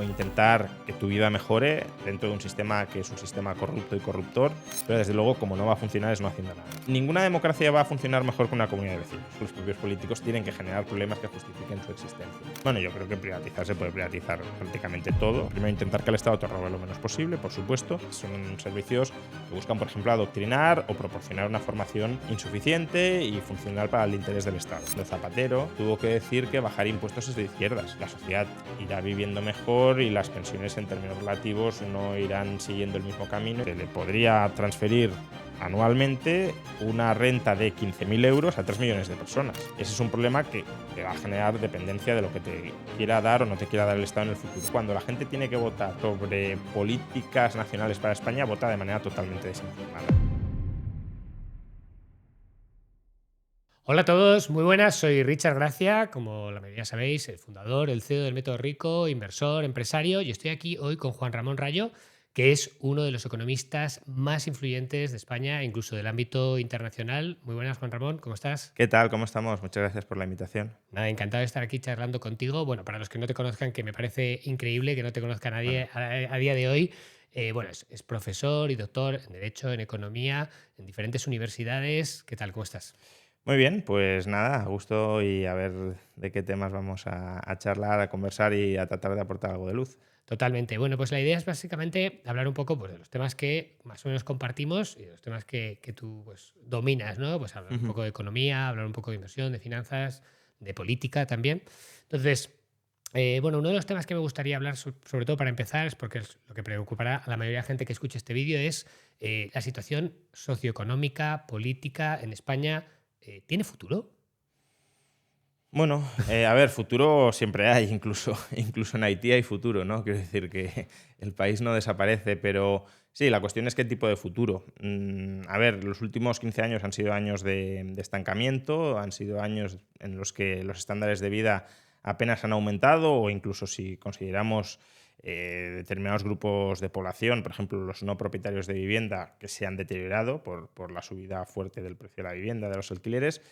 Intentar que tu vida mejore dentro de un sistema que es un sistema corrupto y corruptor, pero desde luego como no va a funcionar es no haciendo nada. Ninguna democracia va a funcionar mejor que una comunidad de vecinos. Los propios políticos tienen que generar problemas que justifiquen su existencia. Bueno, yo creo que privatizar se puede privatizar prácticamente todo. Primero intentar que el Estado te robe lo menos posible, por supuesto. Son servicios que buscan, por ejemplo, adoctrinar o proporcionar una formación insuficiente y funcional para el interés del Estado. Zapatero tuvo que decir que bajar impuestos es de izquierdas. La sociedad irá viviendo mejor y las pensiones en términos relativos no irán siguiendo el mismo camino. Se le podría transferir anualmente una renta de 15.000 euros a 3 millones de personas. Ese es un problema que te va a generar dependencia de lo que te quiera dar o no te quiera dar el Estado en el futuro. Cuando la gente tiene que votar sobre políticas nacionales para España, vota de manera totalmente desinformada. Hola a todos, muy buenas, soy Richard Gracia, como la mayoría sabéis, el fundador, el CEO del Método Rico, inversor, empresario, y estoy aquí hoy con Juan Ramón Rayo, que es uno de los economistas más influyentes de España, incluso del ámbito internacional. Muy buenas, Juan Ramón, ¿cómo estás? ¿Qué tal? ¿Cómo estamos? Muchas gracias por la invitación. Nada, encantado de estar aquí charlando contigo. Bueno, para los que no te conozcan, que me parece increíble que no te conozca Bueno, nadie a día de hoy, bueno, es profesor y doctor en Derecho, en Economía, en diferentes universidades. ¿Qué tal? ¿Cómo estás? muy bien, pues nada, a gusto y a ver de qué temas vamos a charlar, a conversar y a tratar de aportar algo de luz. Totalmente. Bueno, pues la idea es básicamente hablar un poco pues, de los temas que más o menos compartimos y de los temas que tú pues, dominas, ¿no? Pues hablar un Ujú. poco de economía, hablar un poco de inversión, de finanzas, de política también. Entonces, bueno, uno de los temas que me gustaría hablar, sobre todo para empezar, es porque es lo que preocupará a la mayoría de gente que escuche este vídeo, es la situación socioeconómica, política en España. ¿Tiene futuro? Bueno, a ver, futuro siempre hay, incluso, incluso en Haití hay futuro, ¿no? Quiero decir que el país no desaparece, pero sí, la cuestión es qué tipo de futuro. A ver, los últimos 15 años han sido años de estancamiento, han sido años en los que los estándares de vida apenas han aumentado o incluso si consideramos determinados grupos de población, por ejemplo, los no propietarios de vivienda, que se han deteriorado por la subida fuerte del precio de la vivienda, de los alquileres.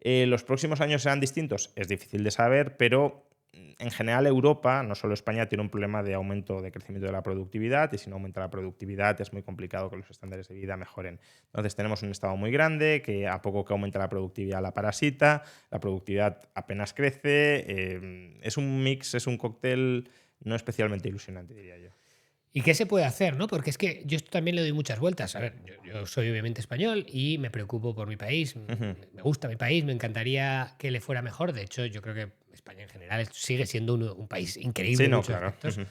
¿Los próximos años serán distintos? Es difícil de saber, pero en general Europa, no solo España, tiene un problema de aumento de crecimiento de la productividad y si no aumenta la productividad es muy complicado que los estándares de vida mejoren. Entonces tenemos un Estado muy grande que a poco que aumenta la productividad la parasita, la productividad apenas crece, es un mix, es un cóctel no especialmente ilusionante, diría yo. ¿Y qué se puede hacer, no? Porque es que yo esto también le doy muchas vueltas. A ver, yo soy obviamente español y me preocupo por mi país. Ujú. Me gusta mi país, me encantaría que le fuera mejor. De hecho, yo creo que España en general sigue siendo un país increíble Sí, en no, muchos claro. aspectos. Ujú.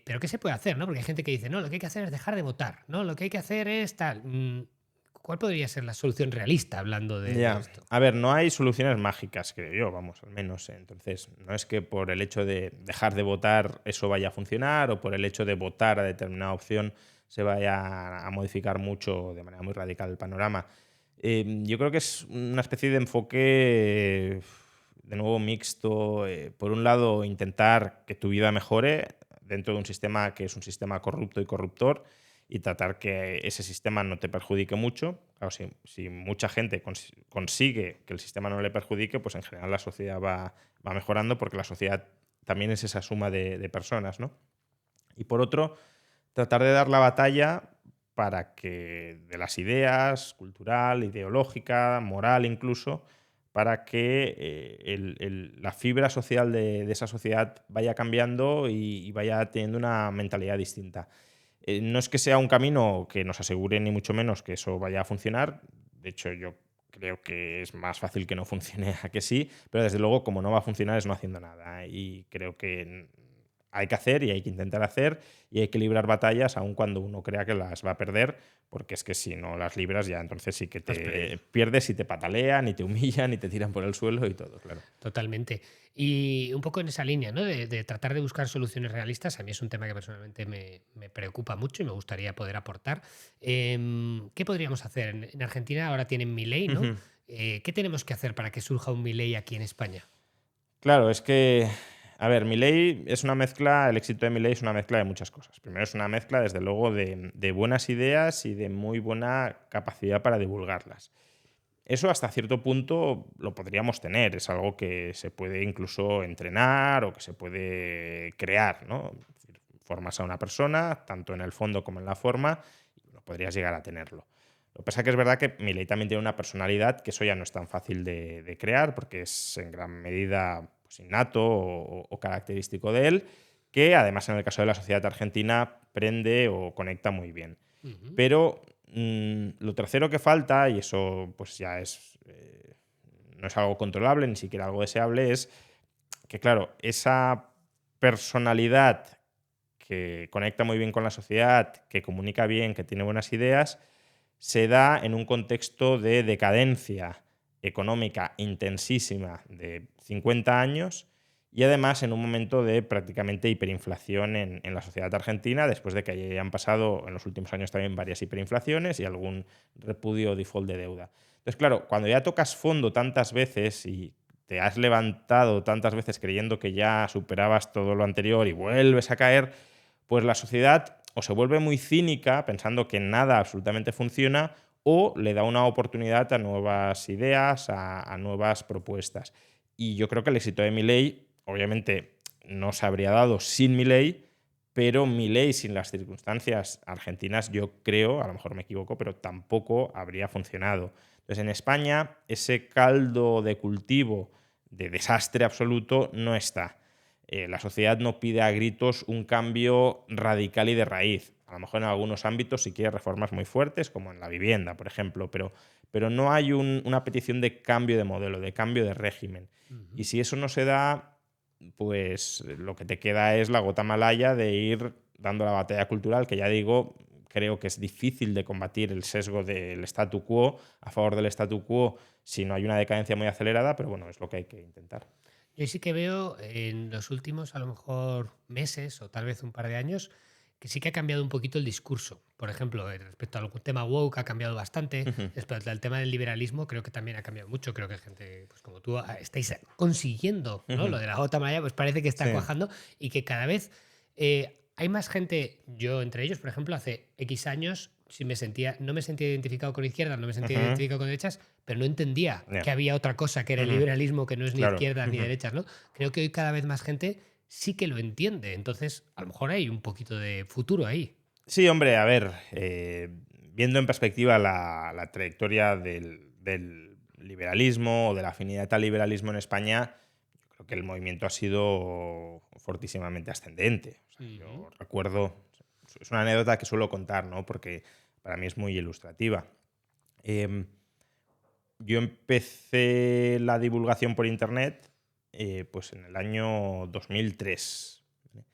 Pero ¿qué se puede hacer, no? Porque hay gente que dice, no, lo que hay que hacer es dejar de votar, ¿no? Lo que hay que hacer es tal. ¿Cuál podría ser la solución realista hablando de Ya, esto? a ver, no hay soluciones mágicas, creo yo, vamos, al menos. Entonces, no es que por el hecho de dejar de votar eso vaya a funcionar o por el hecho de votar a determinada opción se vaya a modificar mucho de manera muy radical el panorama. Yo creo que es una especie de enfoque, de nuevo, mixto. Por un lado, intentar que tu vida mejore dentro de un sistema que es un sistema corrupto y corruptor y tratar que ese sistema no te perjudique mucho. Claro, si mucha gente consigue que el sistema no le perjudique, pues en general la sociedad va mejorando porque la sociedad también es esa suma de personas, ¿no? Y por otro, tratar de dar la batalla para que de las ideas, cultural, ideológica, moral incluso, para que la fibra social de esa sociedad vaya cambiando y vaya teniendo una mentalidad distinta. No es que sea un camino que nos asegure ni mucho menos que eso vaya a funcionar. De hecho, yo creo que es más fácil que no funcione a que sí, pero desde luego como no va a funcionar es no haciendo nada. Y creo que hay que hacer y hay que intentar hacer y hay que librar batallas aun cuando uno crea que las va a perder, porque es que si no las libras ya entonces sí que Has perdido. te pierdes y te patalean y te humillan y te tiran por el suelo y todo, claro. Totalmente. Y un poco en esa línea, ¿no? De tratar de buscar soluciones realistas. A mí es un tema que personalmente me preocupa mucho y me gustaría poder aportar. ¿Qué podríamos hacer? En Argentina ahora tienen Milei, ¿no? Ujú. ¿Qué tenemos que hacer para que surja un Milei aquí en España? Claro, es que, a ver, Milei es una mezcla, el éxito de Milei es una mezcla de muchas cosas. Primero es una mezcla, desde luego, de buenas ideas y de muy buena capacidad para divulgarlas. Eso hasta cierto punto lo podríamos tener, es algo que se puede incluso entrenar o que se puede crear, ¿no? Es decir, formas a una persona, tanto en el fondo como en la forma, y bueno, podrías llegar a tenerlo. Lo que pasa es que es verdad que Milei también tiene una personalidad que eso ya no es tan fácil de crear, porque es en gran medida pues, innato o característico de él, que además en el caso de la sociedad argentina prende o conecta muy bien. Ujú. Pero lo tercero que falta, y eso pues ya no es algo controlable, ni siquiera algo deseable, es que, claro, esa personalidad que conecta muy bien con la sociedad, que comunica bien, que tiene buenas ideas, se da en un contexto de decadencia económica intensísima de 50 años y además en un momento de prácticamente hiperinflación en la sociedad argentina, después de que hayan pasado en los últimos años también varias hiperinflaciones y algún repudio o default de deuda. Entonces, claro, cuando ya tocas fondo tantas veces y te has levantado tantas veces creyendo que ya superabas todo lo anterior y vuelves a caer, pues la sociedad o se vuelve muy cínica pensando que nada absolutamente funciona o le da una oportunidad a nuevas ideas, a nuevas propuestas. Y yo creo que el éxito de Milei, obviamente, no se habría dado sin Milei, pero Milei sin las circunstancias argentinas, yo creo, a lo mejor me equivoco, pero tampoco habría funcionado. Entonces, en España, ese caldo de cultivo de desastre absoluto no está. La sociedad no pide a gritos un cambio radical y de raíz. A lo mejor en algunos ámbitos sí quiere reformas muy fuertes, como en la vivienda, por ejemplo, pero no hay una petición de cambio de modelo, de cambio de régimen. Y Ujú. si eso no se da, pues lo que te queda es la gota malaya de ir dando la batalla cultural, que ya digo, creo que es difícil de combatir el sesgo del statu quo a favor del statu quo si no hay una decadencia muy acelerada, pero bueno, es lo que hay que intentar. Yo sí que veo en los últimos, a lo mejor, meses o tal vez un par de años, que sí que ha cambiado un poquito el discurso. Por ejemplo, respecto al tema woke ha cambiado bastante. Ujú, Respecto al tema del liberalismo, creo que también ha cambiado mucho. Creo que gente pues, como tú estáis consiguiendo, ¿no? ujú. Lo de la gota maya, pues parece que está Sí. cuajando y que cada vez hay más gente, yo entre ellos, por ejemplo, hace X años no me sentía identificado con izquierdas, no me sentía Ujú. identificado con derechas, pero no entendía Ya. que había otra cosa que era el Ujú. liberalismo, que no es ni Claro. izquierdas ni Ujú. derechas, ¿no? Creo que hoy cada vez más gente sí que lo entiende. Entonces, a lo mejor hay un poquito de futuro ahí. Sí, hombre, a ver, viendo en perspectiva la trayectoria del liberalismo o de la afinidad al liberalismo en España, yo creo que el movimiento ha sido fortísimamente ascendente. O sea, Ujú. yo recuerdo, es una anécdota que suelo contar, ¿no? Porque para mí es muy ilustrativa. Em, yo empecé la divulgación por internet pues en el año 2003, ¿vale?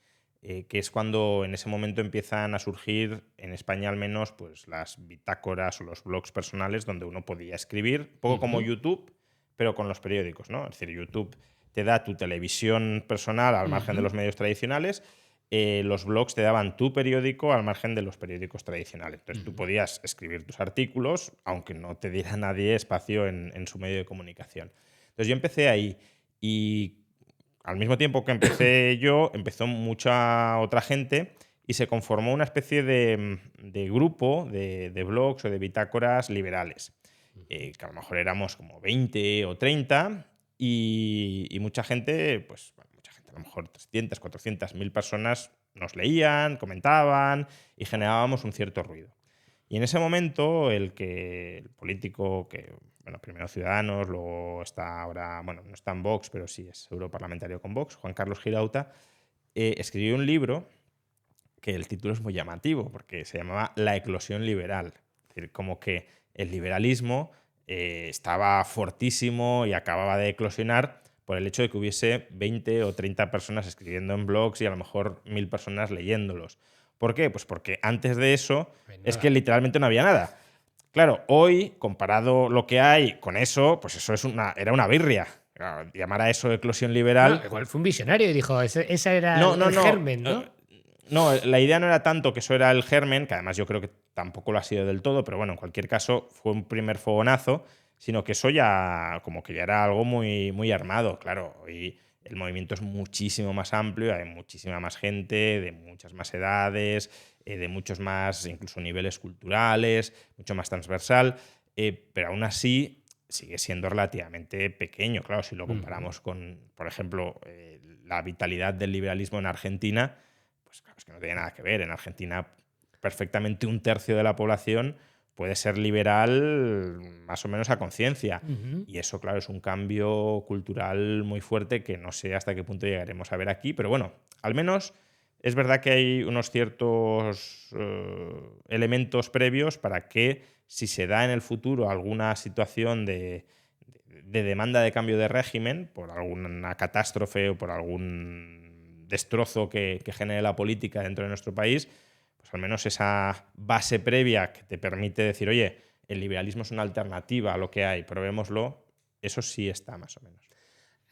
Que es cuando en ese momento empiezan a surgir, en España al menos, pues las bitácoras o los blogs personales donde uno podía escribir, poco como Ujú. YouTube, pero con los periódicos, ¿no? Es decir, YouTube te da tu televisión personal al margen de Ujú. los medios tradicionales, los blogs te daban tu periódico al margen de los periódicos tradicionales. Entonces tú Ujú. podías escribir tus artículos, aunque no te diera nadie espacio en su medio de comunicación. Entonces yo empecé ahí y al mismo tiempo que empecé yo, empezó mucha otra gente y se conformó una especie de grupo de blogs o de bitácoras liberales, Ujú. que a lo mejor éramos como 20 o 30 y mucha gente, pues bueno, mucha gente, a lo mejor 300, 400, 1000 personas nos leían, comentaban y generábamos un cierto ruido. Y en ese momento el político que, bueno, primero Ciudadanos, luego está ahora, bueno, no está en Vox, pero sí es europarlamentario con Vox, Juan Carlos Girauta, escribió un libro que el título es muy llamativo, porque se llamaba La eclosión liberal. Es decir, como que el liberalismo estaba fortísimo y acababa de eclosionar por el hecho de que hubiese 20 o 30 personas escribiendo en blogs y a lo mejor 1000 personas leyéndolos. ¿Por qué? Pues porque antes de eso Pues es que nada. literalmente no había nada. Claro, hoy, comparado lo que hay con eso, pues eso era una birria. Claro, llamar a eso eclosión Bueno, liberal. igual fue un visionario y dijo, ese era No, no, el no. germen, ¿no? No, la idea no era tanto que eso era el germen, que además yo creo que tampoco lo ha sido del todo, pero bueno, en cualquier caso fue un primer fogonazo, sino que eso ya como que ya era algo muy, muy armado. Claro, hoy el movimiento es muchísimo más amplio, hay muchísima más gente, de muchas más edades, de muchos más, incluso niveles culturales, mucho más transversal, pero aún así sigue siendo relativamente pequeño. Claro, si lo Ujú. comparamos con, por ejemplo, la vitalidad del liberalismo en Argentina, pues claro, es que no tiene nada que ver. En Argentina, perfectamente un tercio de la población puede ser liberal más o menos a conciencia. Ujú. Y eso, claro, es un cambio cultural muy fuerte que no sé hasta qué punto llegaremos a ver aquí. Pero bueno, al menos es verdad que hay unos ciertos elementos previos para que, si se da en el futuro alguna situación de demanda de cambio de régimen, por alguna catástrofe o por algún destrozo que genere la política dentro de nuestro país, pues al menos esa base previa que te permite decir, oye, el liberalismo es una alternativa a lo que hay, probémoslo, eso sí está más o menos.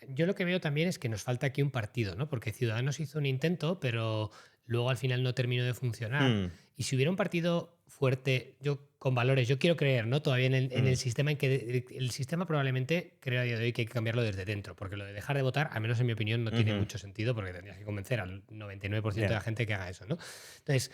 Yo lo que veo también es que nos falta aquí un partido, ¿no? Porque Ciudadanos hizo un intento, pero luego al final no terminó de funcionar. Mm, Y si hubiera un partido fuerte, yo con valores, yo quiero creer, ¿no? Todavía en el mm, sistema en que el sistema probablemente creo a día de hoy que hay que cambiarlo desde dentro, porque lo de dejar de votar, al menos en mi opinión, no tiene ujú, mucho sentido, porque tendrías que convencer al 99% de ya, la gente que haga eso, ¿no? Entonces,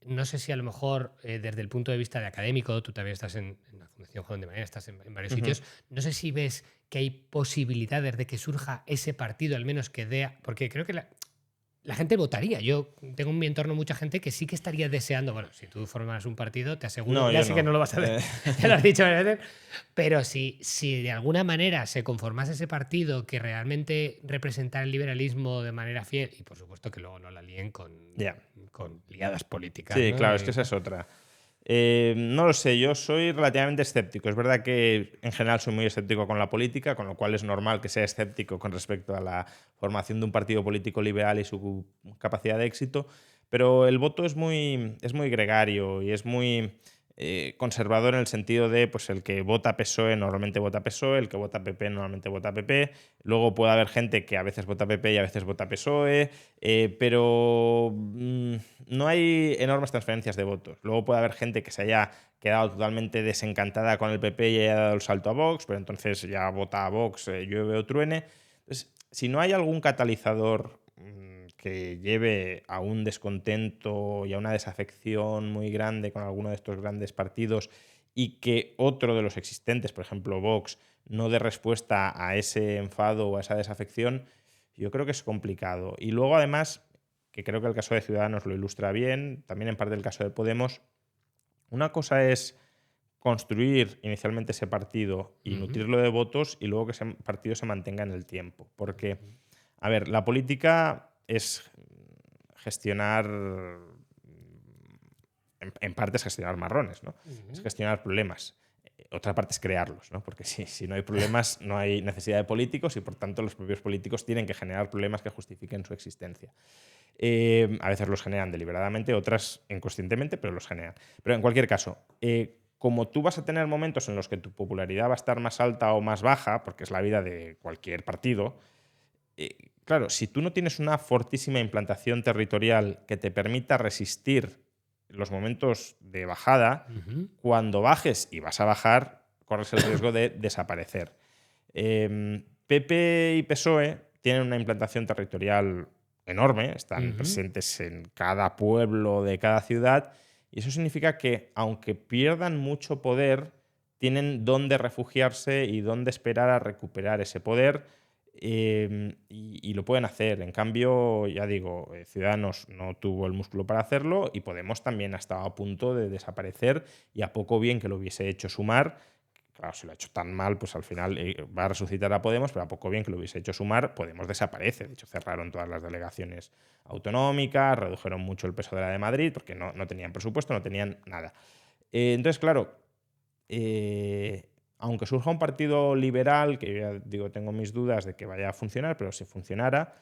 no sé si a lo mejor desde el punto de vista de académico, tú también estás en la Fundación Joven de Mañana, estás en varios ujú, sitios, no sé si ves que hay posibilidades de que surja ese partido, al menos que dé. Porque creo que la gente votaría. Yo tengo en mi entorno mucha gente que sí que estaría deseando. Bueno, si tú formas un partido, te aseguro, no, ya yo sé que no no. lo vas a hacer, ya lo has dicho varias veces, pero si de alguna manera se conformase ese partido que realmente representara el liberalismo de manera fiel, y por supuesto que luego no la líen Ya. con liadas políticas, Sí, ¿no? claro, es que esa es otra. No lo sé, yo soy relativamente escéptico. Es verdad que en general soy muy escéptico con la política, con lo cual es normal que sea escéptico con respecto a la formación de un partido político liberal y su capacidad de éxito, pero el voto es muy gregario y es muy conservador en el sentido de, pues, el que vota PSOE normalmente vota PSOE, el que vota PP normalmente vota PP, luego puede haber gente que a veces vota PP y a veces vota PSOE, pero no hay enormes transferencias de votos. Luego puede haber gente que se haya quedado totalmente desencantada con el PP y haya dado el salto a Vox, pero entonces ya vota a Vox, llueve o truene. Entonces, si no hay algún catalizador que lleve a un descontento y a una desafección muy grande con alguno de estos grandes partidos y que otro de los existentes, por ejemplo Vox, no dé respuesta a ese enfado o a esa desafección, yo creo que es complicado. Y luego, además, que creo que el caso de Ciudadanos lo ilustra bien, también en parte el caso de Podemos, una cosa es construir inicialmente ese partido y Ujú, nutrirlo de votos y luego que ese partido se mantenga en el tiempo. Porque, ujú, a ver, la política es gestionar, en parte es gestionar marrones, ¿no? Es ujú. gestionar problemas. Otra parte es crearlos, ¿no? Porque si no hay problemas, no hay necesidad de políticos y por tanto los propios políticos tienen que generar problemas que justifiquen su existencia. A veces los generan deliberadamente, otras inconscientemente, pero los generan. Pero en cualquier caso, como tú vas a tener momentos en los que tu popularidad va a estar más alta o más baja, porque es la vida de cualquier partido, claro, si tú no tienes una fortísima implantación territorial que te permita resistir los momentos de bajada, Ujú, cuando bajes, y vas a bajar, corres el riesgo de desaparecer. PP y PSOE tienen una implantación territorial enorme, están ujú. presentes en cada pueblo de cada ciudad, y eso significa que, aunque pierdan mucho poder, tienen dónde refugiarse y dónde esperar a recuperar ese poder, y lo pueden hacer. En cambio, ya digo, Ciudadanos no tuvo el músculo para hacerlo y Podemos también ha estado a punto de desaparecer, y a poco bien que lo hubiese hecho Sumar. Claro, si lo ha hecho tan mal, pues al final va a resucitar a Podemos, pero a poco bien que lo hubiese hecho Sumar, Podemos desaparece. De hecho, cerraron todas las delegaciones autonómicas, redujeron mucho el peso de la de Madrid, porque no tenían presupuesto, no tenían nada. Entonces, claro, aunque surja un partido liberal, que yo ya digo, tengo mis dudas de que vaya a funcionar, pero si funcionara,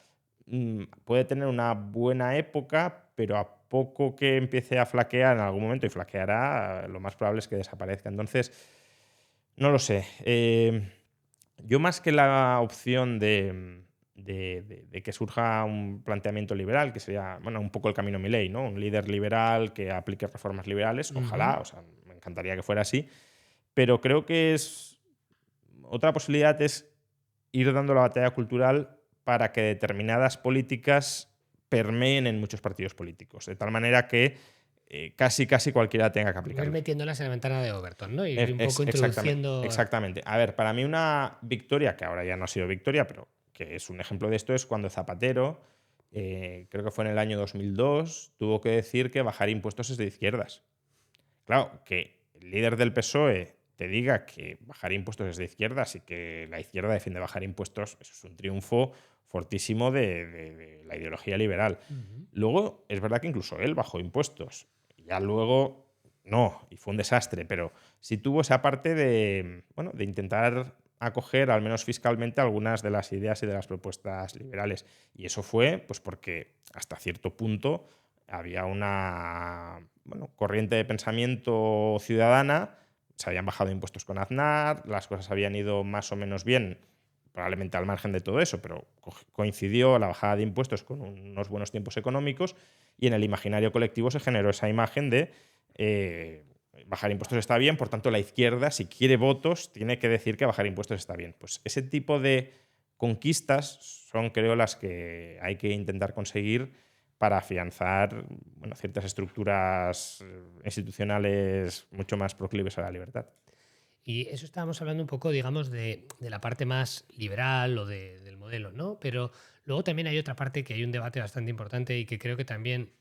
puede tener una buena época, pero a poco que empiece a flaquear en algún momento, y flaqueará, lo más probable es que desaparezca. Entonces, no lo sé. Yo, más que la opción de que surja un planteamiento liberal, que sería, bueno, un poco el camino Milei, ¿no? Un líder liberal que aplique reformas liberales, Ujú. ojalá, o sea, me encantaría que fuera así, pero creo que es otra posibilidad es ir dando la batalla cultural para que determinadas políticas permeen en muchos partidos políticos, de tal manera que casi cualquiera tenga que Ir aplicarlo. metiéndolas en la ventana de Overton, ¿no? Ir un poco Exactamente, introduciendo. exactamente. A ver, para mí una victoria, que ahora ya no ha sido victoria, pero que es un ejemplo de esto, es cuando Zapatero, creo que fue en el año 2002, tuvo que decir que bajar impuestos es de izquierdas. Claro, que el líder del PSOE te diga que bajar impuestos es de izquierdas y que la izquierda defiende bajar impuestos, eso es un triunfo fortísimo de la ideología liberal. Ujú. Luego, es verdad que incluso él bajó impuestos. Y ya luego, no, y fue un desastre, pero sí tuvo esa parte de, bueno, de intentar acoger, al menos fiscalmente, algunas de las ideas y de las propuestas liberales. Y eso fue pues porque hasta cierto punto había una, bueno, corriente de pensamiento ciudadana, se habían bajado impuestos con Aznar, las cosas habían ido más o menos bien, probablemente al margen de todo eso, pero coincidió la bajada de impuestos con unos buenos tiempos económicos y en el imaginario colectivo se generó esa imagen de bajar impuestos está bien, por tanto la izquierda, si quiere votos, tiene que decir que bajar impuestos está bien. Pues ese tipo de conquistas son, creo, las que hay que intentar conseguir para afianzar, bueno, ciertas estructuras institucionales mucho más proclives a la libertad. Y eso estábamos hablando un poco, digamos, de la parte más liberal o del modelo, ¿no? Pero luego también hay otra parte que hay un debate bastante importante y que creo que también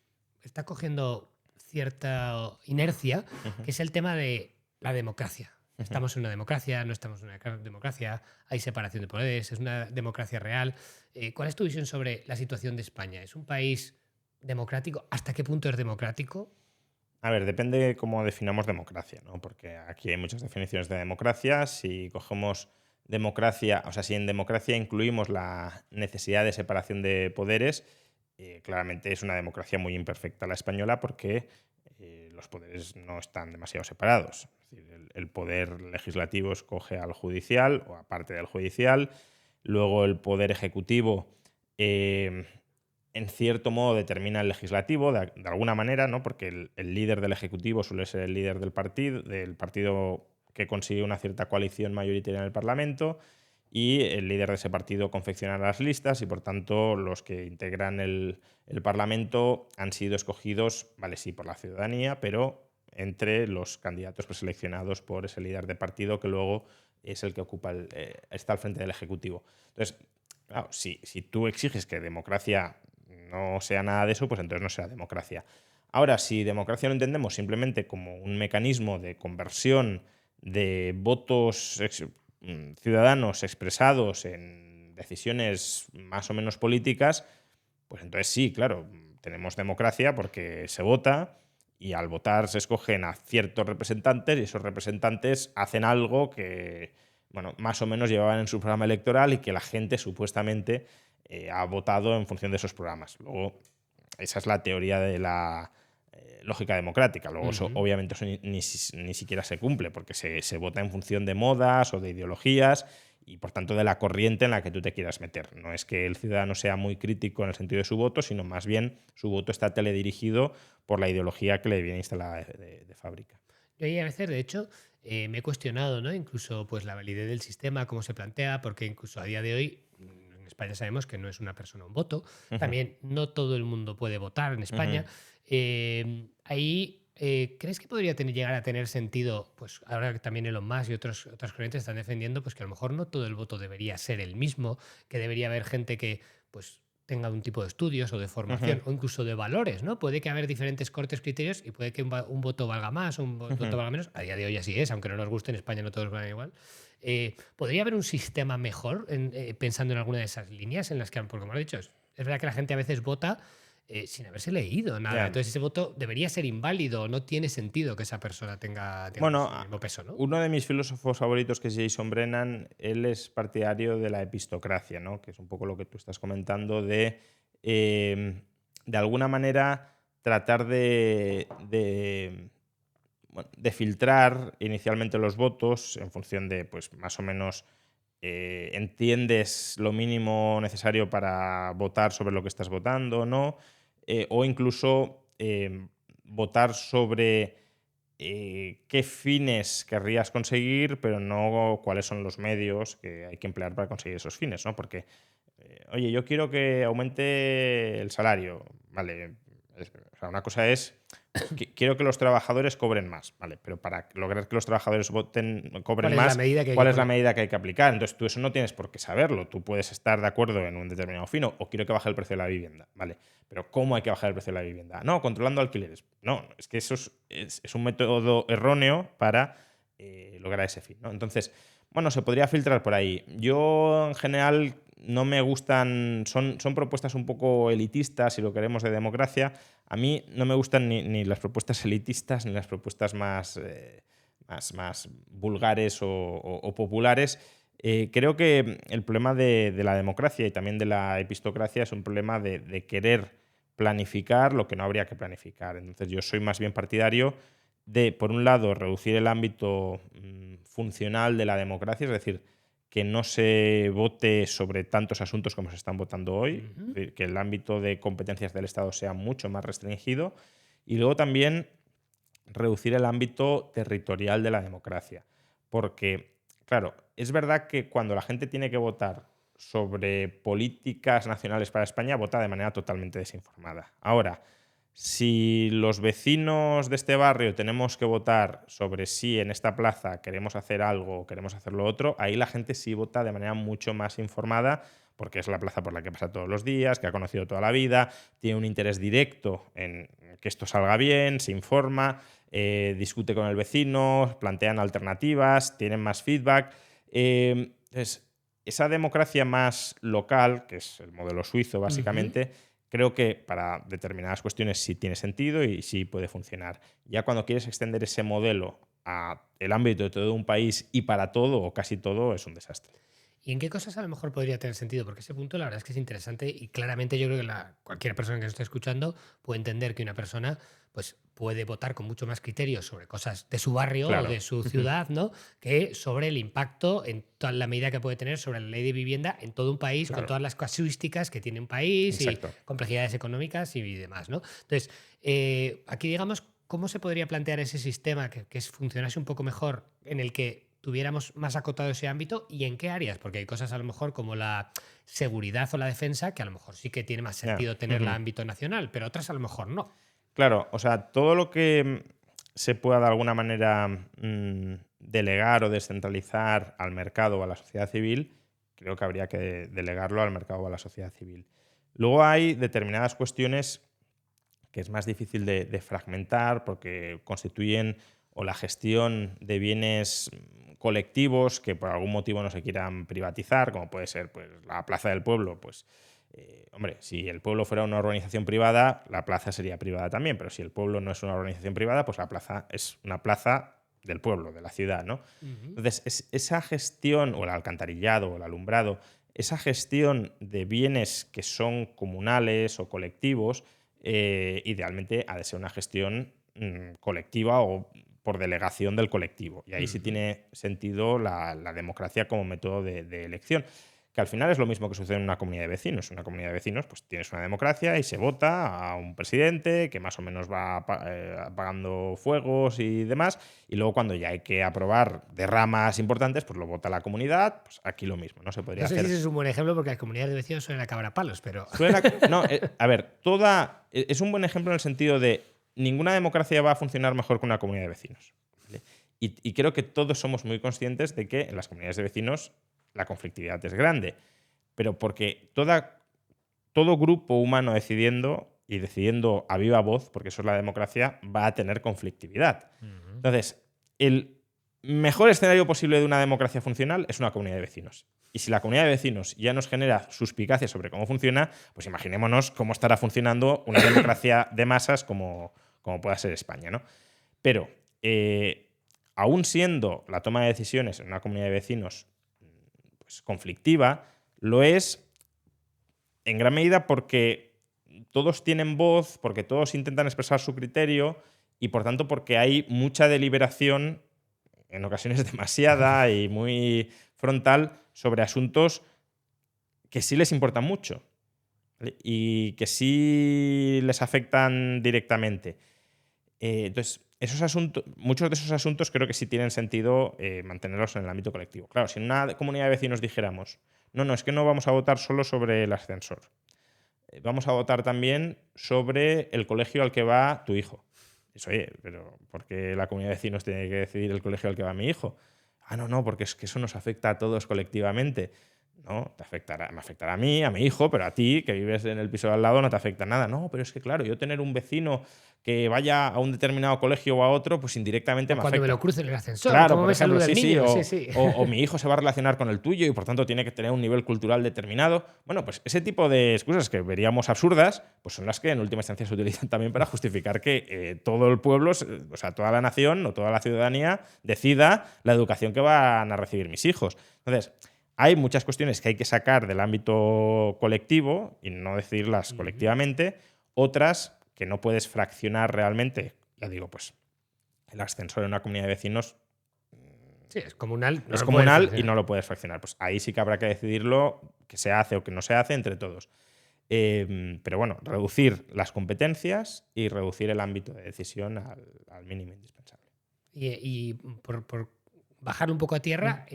está cogiendo cierta inercia, Ujú, que es el tema de la democracia. ujú. Estamos en una democracia, no estamos en una democracia, hay separación de poderes, es una democracia real. ¿Cuál es tu visión sobre la situación de España? ¿Es un país democrático? ¿Hasta qué punto es democrático? A ver, depende cómo definamos democracia, ¿no? Porque aquí hay muchas definiciones de democracia. Si cogemos democracia, o sea, si en democracia incluimos la necesidad de separación de poderes, claramente es una democracia muy imperfecta la española porque los poderes no están demasiado separados. Es decir, el poder legislativo escoge al judicial o aparte del judicial, luego el poder ejecutivo eh, en cierto modo determina el legislativo, de alguna manera, ¿no? Porque el líder del Ejecutivo suele ser el líder del partido que consigue una cierta coalición mayoritaria en el Parlamento, y el líder de ese partido confecciona las listas y, por tanto, los que integran el Parlamento han sido escogidos, vale, sí, por la ciudadanía, pero entre los candidatos preseleccionados por ese líder de partido que luego es el que ocupa está al frente del Ejecutivo. Entonces, claro, si tú exiges que democracia no sea nada de eso, pues entonces no sea democracia. Ahora, si democracia lo entendemos simplemente como un mecanismo de conversión de votos ciudadanos expresados en decisiones más o menos políticas, pues entonces sí, claro, tenemos democracia porque se vota y al votar se escogen a ciertos representantes y esos representantes hacen algo que, bueno, más o menos llevaban en su programa electoral y que la gente supuestamente ha votado en función de esos programas. Luego, esa es la teoría de la lógica democrática. Luego, eso, Ujú. obviamente, eso ni siquiera se cumple, porque se vota en función de modas o de ideologías y, por tanto, de la corriente en la que tú te quieras meter. No es que el ciudadano sea muy crítico en el sentido de su voto, sino más bien su voto está teledirigido por la ideología que le viene instalada de fábrica. Yo ahí a veces, de hecho, me he cuestionado, ¿no? Incluso pues la validez del sistema, cómo se plantea, porque incluso a día de hoy en España sabemos que no es una persona un voto. Ujú, También no todo el mundo puede votar en España. ujú. ¿Crees que podría llegar a tener sentido, pues ahora que también Elon Musk y otras corrientes están defendiendo, pues que a lo mejor no todo el voto debería ser el mismo, que debería haber gente que pues tenga un tipo de estudios o de Ujú, formación o incluso de valores, ¿no? Puede que haber diferentes cortes criterios y puede que un voto valga más o un voto ujú. valga menos. A día de hoy así es, aunque no nos guste, en España no todos van igual. ¿Podría haber un sistema mejor pensando en alguna de esas líneas en las que, porque como lo he dicho, es verdad que la gente a veces vota sin haberse leído nada. Ya. Entonces ese voto debería ser inválido, no tiene sentido que esa persona tenga, Bueno, digamos, el mismo peso, ¿no? uno de mis filósofos favoritos, que es Jason Brennan, él es partidario de la epistocracia, ¿no? Que es un poco lo que tú estás comentando de alguna manera, tratar bueno, de filtrar inicialmente los votos en función de, pues, más o menos, entiendes lo mínimo necesario para votar sobre lo que estás votando, ¿no? O incluso votar sobre qué fines querrías conseguir, pero no cuáles son los medios que hay que emplear para conseguir esos fines, ¿no? Porque, oye, yo quiero que aumente el salario, vale, O sea, una cosa es, quiero que los trabajadores cobren más, ¿vale? Pero para lograr que los trabajadores ¿Cuál cobren es la más, medida que hay que ¿cuál es la poner? medida que hay que aplicar? Entonces tú eso no tienes por qué saberlo. Tú puedes estar de acuerdo en un determinado fin o quiero que baje el precio de la vivienda, ¿vale? Pero ¿cómo hay que bajar el precio de la vivienda? No, controlando alquileres. No, es que eso es un método erróneo para lograr ese fin, ¿no? Entonces, bueno, se podría filtrar por ahí. Yo, en general, no me gustan, son propuestas un poco elitistas, si lo queremos, de democracia. A mí no me gustan ni las propuestas elitistas ni las propuestas más vulgares o populares. Creo que el problema de la democracia y también de la epistocracia es un problema de querer planificar lo que no habría que planificar. Entonces yo soy más bien partidario de, por un lado, reducir el ámbito funcional de la democracia, es decir, que no se vote sobre tantos asuntos como se están votando hoy, es decir, que el ámbito de competencias del Estado sea mucho más restringido, y luego también reducir el ámbito territorial de la democracia. Porque, claro, es verdad que cuando la gente tiene que votar sobre políticas nacionales para España, vota de manera totalmente desinformada. Ahora, si los vecinos de este barrio tenemos que votar sobre si en esta plaza queremos hacer algo o queremos hacer lo otro, ahí la gente sí vota de manera mucho más informada porque es la plaza por la que pasa todos los días, que ha conocido toda la vida, tiene un interés directo en que esto salga bien, se informa, discute con el vecino, plantean alternativas, tienen más feedback. Entonces, esa democracia más local, que es el modelo suizo básicamente, creo que para determinadas cuestiones sí tiene sentido y sí puede funcionar. Ya cuando quieres extender ese modelo a el ámbito de todo un país y para todo o casi todo, es un desastre. ¿Y en qué cosas a lo mejor podría tener sentido? Porque ese punto la verdad es que es interesante y claramente yo creo que cualquier persona que nos esté escuchando puede entender que una persona pues, puede votar con mucho más criterio sobre cosas de su barrio o Claro. de su ciudad, ¿no? Que sobre el impacto en toda la medida que puede tener sobre la ley de vivienda en todo un país, con Claro. todas las casuísticas que tiene un país y Exacto. complejidades económicas y demás, ¿no? Entonces, aquí digamos, ¿cómo se podría plantear ese sistema que funcionase un poco mejor en el que tuviéramos más acotado ese ámbito y en qué áreas? Porque hay cosas a lo mejor como la seguridad o la defensa que a lo mejor sí que tiene más Ya. sentido tenerla a ámbito nacional, pero otras a lo mejor no. Claro, o sea, todo lo que se pueda de alguna manera delegar o descentralizar al mercado o a la sociedad civil, creo que habría que delegarlo al mercado o a la sociedad civil. Luego hay determinadas cuestiones que es más difícil de fragmentar porque constituyen o la gestión de bienes colectivos que por algún motivo no se quieran privatizar, como puede ser pues, la Plaza del Pueblo. Pues, hombre, si el pueblo fuera una organización privada, la plaza sería privada también, pero si el pueblo no es una organización privada, pues la plaza es una plaza del pueblo, de la ciudad, ¿no? Ujú. Entonces, esa gestión, o el alcantarillado, o el alumbrado, esa gestión de bienes que son comunales o colectivos, idealmente ha de ser una gestión colectiva o por delegación del colectivo. Y ahí sí Ujú. tiene sentido la democracia como método de elección. Que al final es lo mismo que sucede en una comunidad de vecinos. En una comunidad de vecinos, pues tienes una democracia y se vota a un presidente que más o menos va apagando fuegos y demás. Y luego, cuando ya hay que aprobar derramas importantes, pues lo vota la comunidad. Pues aquí lo mismo, ¿no? Se podría No sé si hacer. ese es un buen ejemplo porque las comunidades de vecinos suelen acabar a palos, pero No, a ver, es un buen ejemplo en el sentido de ninguna democracia va a funcionar mejor que una comunidad de vecinos. ¿Vale? Y creo que todos somos muy conscientes de que en las comunidades de vecinos la conflictividad es grande, pero porque todo grupo humano decidiendo y decidiendo a viva voz, porque eso es la democracia, va a tener conflictividad. Ujú. Entonces, el mejor escenario posible de una democracia funcional es una comunidad de vecinos. Y si la comunidad de vecinos ya nos genera suspicacia sobre cómo funciona, pues imaginémonos cómo estará funcionando una democracia de masas como pueda ser España, ¿no? Pero, aún siendo la toma de decisiones en una comunidad de vecinos pues, conflictiva, lo es en gran medida porque todos tienen voz, porque todos intentan expresar su criterio y por tanto porque hay mucha deliberación, en ocasiones demasiada y muy frontal, sobre asuntos que sí les importan mucho, ¿vale? Y que sí les afectan directamente. Entonces, muchos de esos asuntos creo que sí tienen sentido mantenerlos en el ámbito colectivo. Claro, si en una comunidad de vecinos dijéramos, no, no, es que no vamos a votar solo sobre el ascensor, vamos a votar también sobre el colegio al que va tu hijo. Eso, oye, pero ¿por qué la comunidad de vecinos tiene que decidir el colegio al que va mi hijo? Ah, no, porque es que eso nos afecta a todos colectivamente. No, me afectará a mí, a mi hijo, pero a ti, que vives en el piso de al lado, no te afecta nada. No, pero es que claro, yo tener un vecino que vaya a un determinado colegio o a otro, pues indirectamente O me cuando me lo afecta. cruce en el ascensor, Claro, ¿cómo por me ejemplo, saluda el sí, sí, niño? Sí, sí. o mi hijo se va a relacionar con el tuyo y por tanto tiene que tener un nivel cultural determinado. Bueno, pues ese tipo de excusas que veríamos absurdas, pues son las que en última instancia se utilizan también para justificar que todo el pueblo, o sea, toda la nación o toda la ciudadanía decida la educación que van a recibir mis hijos. Entonces, hay muchas cuestiones que hay que sacar del ámbito colectivo y no decidirlas Ujú. colectivamente, otras que no puedes fraccionar realmente. Ya digo, pues el ascensor en una comunidad de vecinos Sí, es comunal, no es lo puedes comunal y fraccionar. no lo puedes fraccionar. Pues ahí sí que habrá que decidirlo, que se hace o que no se hace entre todos. Pero bueno, reducir las competencias y reducir el ámbito de decisión al mínimo indispensable. Y por bajar un poco a Mm. tierra,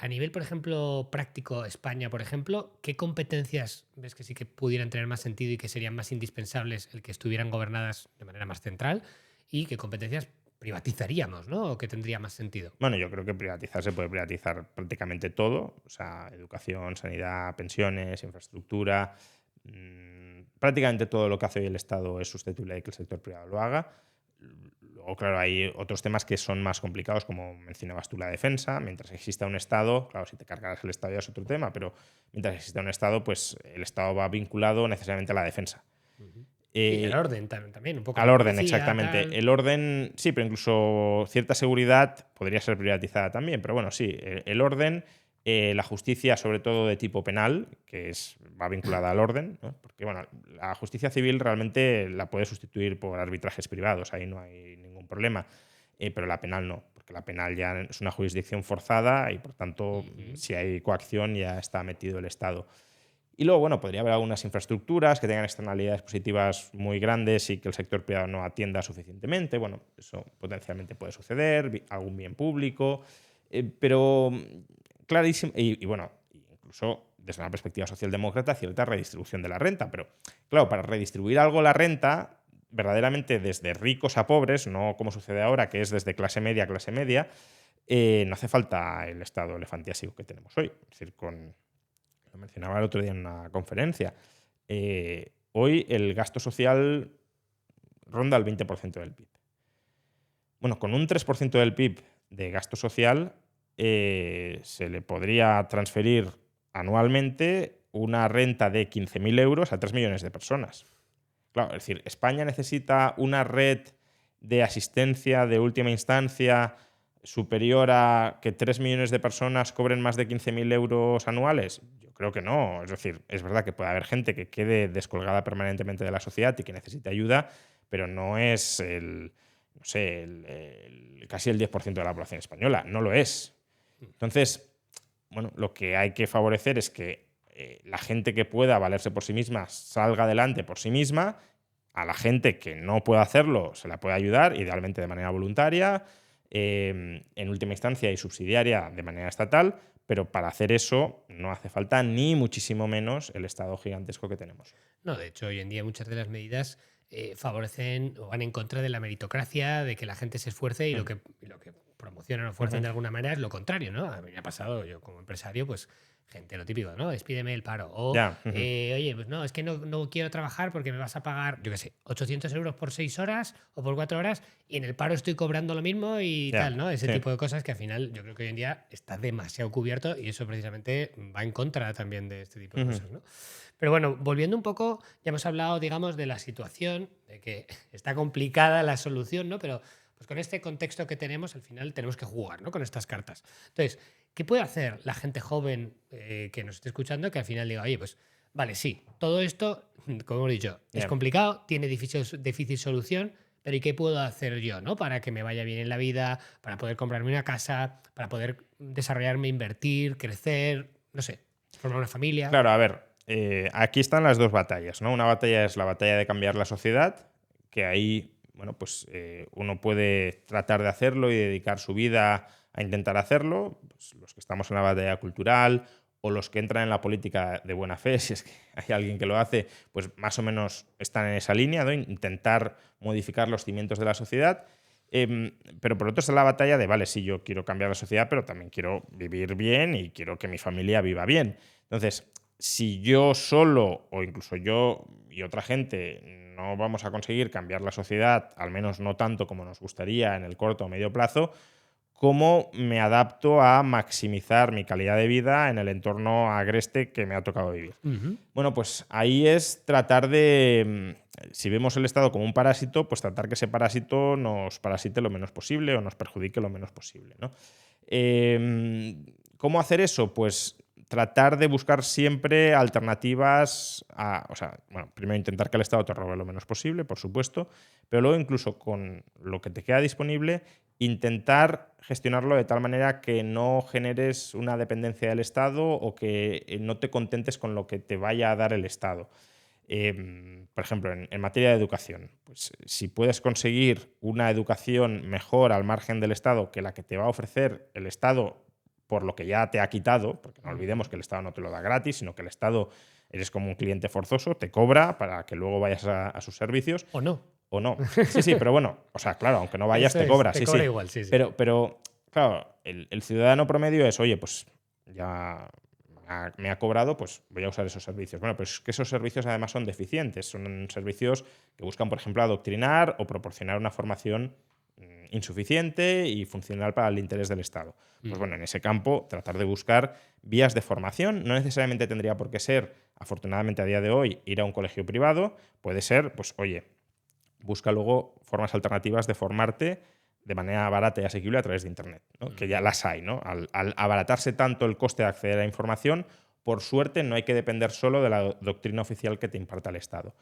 a nivel, por ejemplo, práctico, España, por ejemplo, ¿qué competencias ves que sí que pudieran tener más sentido y que serían más indispensables el que estuvieran gobernadas de manera más central? ¿Y qué competencias privatizaríamos, ¿no? O que tendría más sentido? Bueno, yo creo que privatizar se puede privatizar prácticamente todo, o sea, educación, sanidad, pensiones, infraestructura, prácticamente todo lo que hace hoy el Estado es susceptible de que el sector privado lo haga. Luego, claro, hay otros temas que son más complicados, como mencionabas tú, la defensa. Mientras exista un Estado, claro, si te cargas el Estado ya es otro tema, pero mientras exista un Estado, pues el Estado va vinculado necesariamente a la defensa. Ujú. Y el Eh, orden también, un poco Al la orden, policía, exactamente. tal. El orden, sí, pero incluso cierta seguridad podría ser privatizada también. Pero bueno, sí, el orden, la justicia, sobre todo de tipo penal, va vinculada al orden, ¿no? Porque bueno, la justicia civil realmente la puede sustituir por arbitrajes privados, ahí no hay ningún problema. Pero la penal no, porque la penal ya es una jurisdicción forzada y por tanto, Ujú. si hay coacción ya está metido el Estado. Y luego, bueno, podría haber algunas infraestructuras que tengan externalidades positivas muy grandes y que el sector privado no atienda suficientemente. Bueno, eso potencialmente puede suceder, algún bien público, pero clarísimo. Y bueno, incluso desde una perspectiva socialdemócrata, cierta redistribución de la renta. Pero claro, para redistribuir algo la renta, verdaderamente desde ricos a pobres, no como sucede ahora, que es desde clase media a clase media, no hace falta el estado elefantiásico que tenemos hoy. Es decir, lo mencionaba el otro día en una conferencia. Hoy el gasto social ronda el 20% del PIB. Bueno, con un 3% del PIB de gasto social se le podría transferir anualmente una renta de 15.000 euros a 3 millones de personas. Claro, es decir, España necesita una red de asistencia de última instancia superior a que 3 millones de personas cobren más de 15.000 euros anuales. Yo creo que no. Es decir, es verdad que puede haber gente que quede descolgada permanentemente de la sociedad y que necesite ayuda, pero no es no sé, casi el 10% de la población española. No lo es. Entonces, bueno, lo que hay que favorecer es que la gente que pueda valerse por sí misma salga adelante por sí misma. A la gente que no pueda hacerlo se la puede ayudar, idealmente de manera voluntaria, en última instancia y subsidiaria de manera estatal, pero para hacer eso no hace falta ni muchísimo menos el Estado gigantesco que tenemos. No, de hecho, hoy en día muchas de las medidas favorecen o van en contra de la meritocracia, de que la gente se esfuerce y Mm, lo que promocionan o fuerzan ujú. de alguna manera es lo contrario, ¿no? A mí me ha pasado, yo como empresario, pues gente, lo típico, ¿no? Despídeme el paro. O, Ya, ujú. oye, pues no, es que no quiero trabajar porque me vas a pagar, yo qué sé, 800 euros por 6 horas o por 4 horas y en el paro estoy cobrando lo mismo y Ya, tal, ¿no? Ese sí. tipo de cosas que al final yo creo que hoy en día está demasiado cubierto y eso precisamente va en contra también de este tipo de Ujú. cosas, ¿no? Pero bueno, volviendo un poco, ya hemos hablado, digamos, de la situación, de que está complicada la solución, ¿no? Pero pues con este contexto que tenemos, al final tenemos que jugar, ¿no? Con estas cartas. Entonces, ¿qué puede hacer la gente joven que nos esté escuchando que al final diga, oye, pues vale, sí, todo esto, como hemos dicho, es Ya. complicado, tiene difícil solución, pero ¿y qué puedo hacer yo, ¿no? Para que me vaya bien en la vida, para poder comprarme una casa, para poder desarrollarme, invertir, crecer, no sé, formar una familia. Claro, a ver, aquí están las dos batallas, ¿no? Una batalla es la batalla de cambiar la sociedad, que ahí, bueno, pues uno puede tratar de hacerlo y dedicar su vida a intentar hacerlo. Pues, los que estamos en la batalla cultural o los que entran en la política de buena fe, si es que hay alguien que lo hace, pues más o menos están en esa línea, ¿no? Intentar modificar los cimientos de la sociedad. Pero por otro está la batalla de, vale, sí, yo quiero cambiar la sociedad, pero también quiero vivir bien y quiero que mi familia viva bien. Entonces, si yo solo, o incluso yo y otra gente, no vamos a conseguir cambiar la sociedad, al menos no tanto como nos gustaría en el corto o medio plazo, ¿cómo me adapto a maximizar mi calidad de vida en el entorno agreste que me ha tocado vivir? Ujú. Bueno, pues ahí es tratar de, si vemos el Estado como un parásito, pues tratar que ese parásito nos parasite lo menos posible o nos perjudique lo menos posible, ¿no? ¿Cómo hacer eso? Pues tratar de buscar siempre alternativas o sea, bueno, primero intentar que el Estado te robe lo menos posible, por supuesto, pero luego incluso con lo que te queda disponible, intentar gestionarlo de tal manera que no generes una dependencia del Estado o que no te contentes con lo que te vaya a dar el Estado. Por ejemplo, en materia de educación, pues si puedes conseguir una educación mejor al margen del Estado que la que te va a ofrecer el Estado por lo que ya te ha quitado, porque no olvidemos que el Estado no te lo da gratis, sino que el Estado eres como un cliente forzoso, te cobra para que luego vayas a sus servicios ¿O no? o no. Sí, sí, pero bueno, o sea, claro, aunque no vayas, Eso te es, cobra, te sí, cobra sí. igual, sí, sí. Pero claro, el ciudadano promedio es, oye, pues ya me ha cobrado, pues voy a usar esos servicios. Bueno, pero es que esos servicios además son deficientes. Son servicios que buscan, por ejemplo, adoctrinar o proporcionar una formación insuficiente y funcional para el interés del Estado. Pues bueno, en ese campo, tratar de buscar vías de formación. No necesariamente tendría por qué ser, afortunadamente a día de hoy, ir a un colegio privado. Puede ser, pues oye, busca luego formas alternativas de formarte de manera barata y asequible a través de Internet, ¿no? Que ya las hay, ¿no? Al abaratarse tanto el coste de acceder a la información, por suerte no hay que depender solo de la doctrina oficial que te imparta el Estado.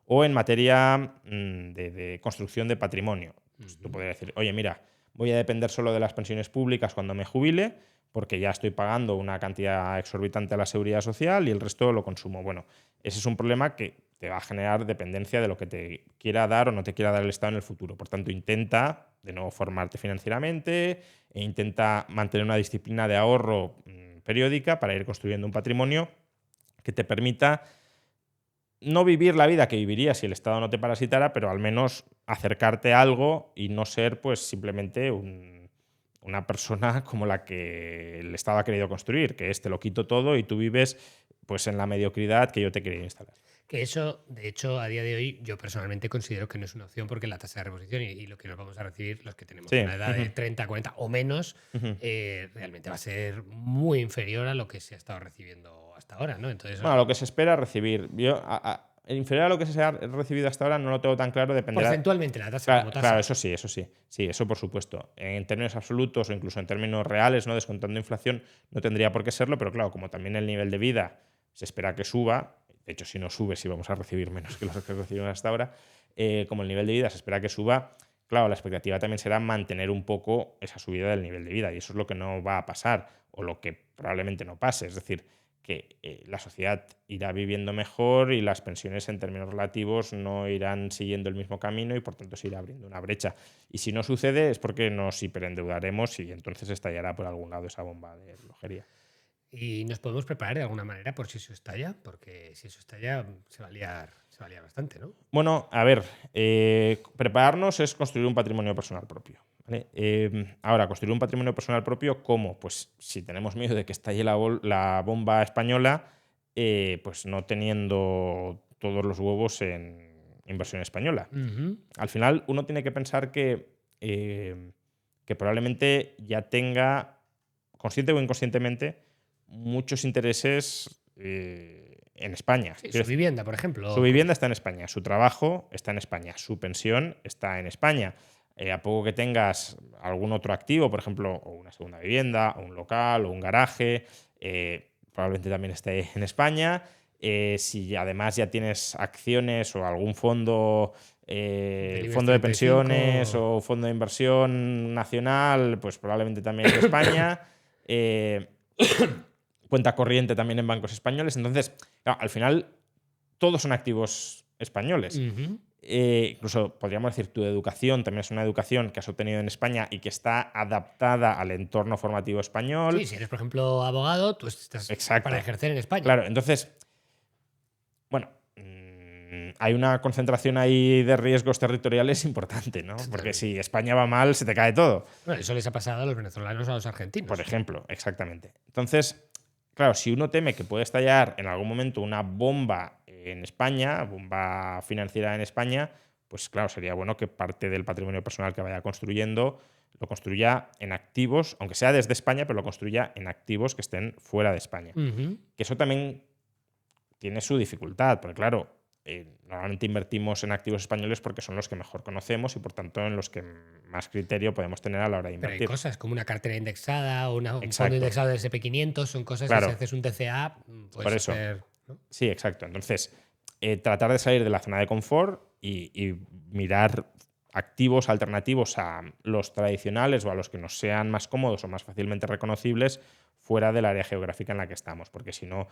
O en materia de construcción de patrimonio. Pues tú podrías decir, oye, mira, voy a depender solo de las pensiones públicas cuando me jubile, porque ya estoy pagando una cantidad exorbitante a la seguridad social y el resto lo consumo. Bueno, ese es un problema que te va a generar dependencia de lo que te quiera dar o no te quiera dar el Estado en el futuro. Por tanto, intenta de nuevo formarte financieramente e intenta mantener una disciplina de ahorro periódica para ir construyendo un patrimonio que te permita no vivir la vida que vivirías si el Estado no te parasitara, pero al menos acercarte a algo y no ser pues simplemente una persona como la que el Estado ha querido construir, que es te lo quito todo y tú vives pues en la mediocridad que yo te quería instalar. Que eso, de hecho, a día de hoy, yo personalmente considero que no es una opción porque la tasa de reposición y lo que nos vamos a recibir, los que tenemos Sí. una edad de 30, 40 o menos, realmente va a ser muy inferior a lo que se ha estado recibiendo hasta ahora, ¿no? Entonces, Bueno, lo que se espera recibir. Yo, inferior a lo que se ha recibido hasta ahora no lo tengo tan claro, dependerá. porcentualmente la tasa Claro, como tasa. claro, eso sí, eso sí. Sí, eso por supuesto. En términos absolutos o incluso en términos reales, no descontando inflación, no tendría por qué serlo, pero claro, como también el nivel de vida se espera que suba, de hecho, si no sube, sí vamos a recibir menos que los que recibimos hasta ahora, como el nivel de vida se espera que suba, claro, la expectativa también será mantener un poco esa subida del nivel de vida, y eso es lo que no va a pasar, o lo que probablemente no pase. Es decir, que la sociedad irá viviendo mejor y las pensiones en términos relativos no irán siguiendo el mismo camino y por tanto se irá abriendo una brecha. Y si no sucede es porque nos hiperendeudaremos y entonces estallará por algún lado esa bomba de relojería. Y nos podemos preparar de alguna manera por si eso estalla, porque si eso estalla se va a liar bastante, ¿no? Bueno, a ver, prepararnos es construir un patrimonio personal propio. ¿Vale? Ahora, construir un patrimonio personal propio, ¿cómo? Pues si tenemos miedo de que estalle la bomba española, pues no teniendo todos los huevos en inversión española. Al final, uno tiene que pensar que probablemente ya tenga, consciente o inconscientemente, muchos intereses en España. Sí, Quiero su decir, vivienda, por su ejemplo. vivienda está en España, su trabajo está en España, su pensión está en España. A poco que tengas algún otro activo, por ejemplo, o una segunda vivienda, o un local, o un garaje, probablemente también esté en España. Si además ya tienes acciones o algún fondo, Del IBEX fondo de pensiones 35. o fondo de inversión nacional, pues probablemente también es de España. Eh, Cuenta corriente también en bancos españoles. Entonces, claro, al final todos son activos españoles. Ujú. incluso podríamos decir tu educación también es una educación que has obtenido en España y que está adaptada al entorno formativo español. Sí, si eres, por ejemplo, abogado, tú estás para Exacto. ejercer en España. Claro, entonces, bueno, hay una concentración ahí de riesgos territoriales importante, ¿no? Porque si España va mal, se te cae todo. Bueno, eso les ha pasado a los venezolanos o a los argentinos. Por ejemplo, exactamente. Entonces, claro, si uno teme que puede estallar en algún momento una bomba en España, bomba financiera en España, pues claro, sería bueno que parte del patrimonio personal que vaya construyendo lo construya en activos, aunque sea desde España, pero lo construya en activos que estén fuera de España. Ujú. Que eso también tiene su dificultad, porque claro, normalmente invertimos en activos españoles porque son los que mejor conocemos y por tanto en los que más criterio podemos tener a la hora de Pero hay invertir. cosas como una cartera indexada o un fondo Exacto. indexado del SP500, son cosas que Claro. si haces un DCA Por puedes eso. hacer, ¿no? Sí, exacto. Entonces, tratar de salir de la zona de confort y mirar activos alternativos a los tradicionales o a los que nos sean más cómodos o más fácilmente reconocibles fuera del área geográfica en la que estamos. Porque si no,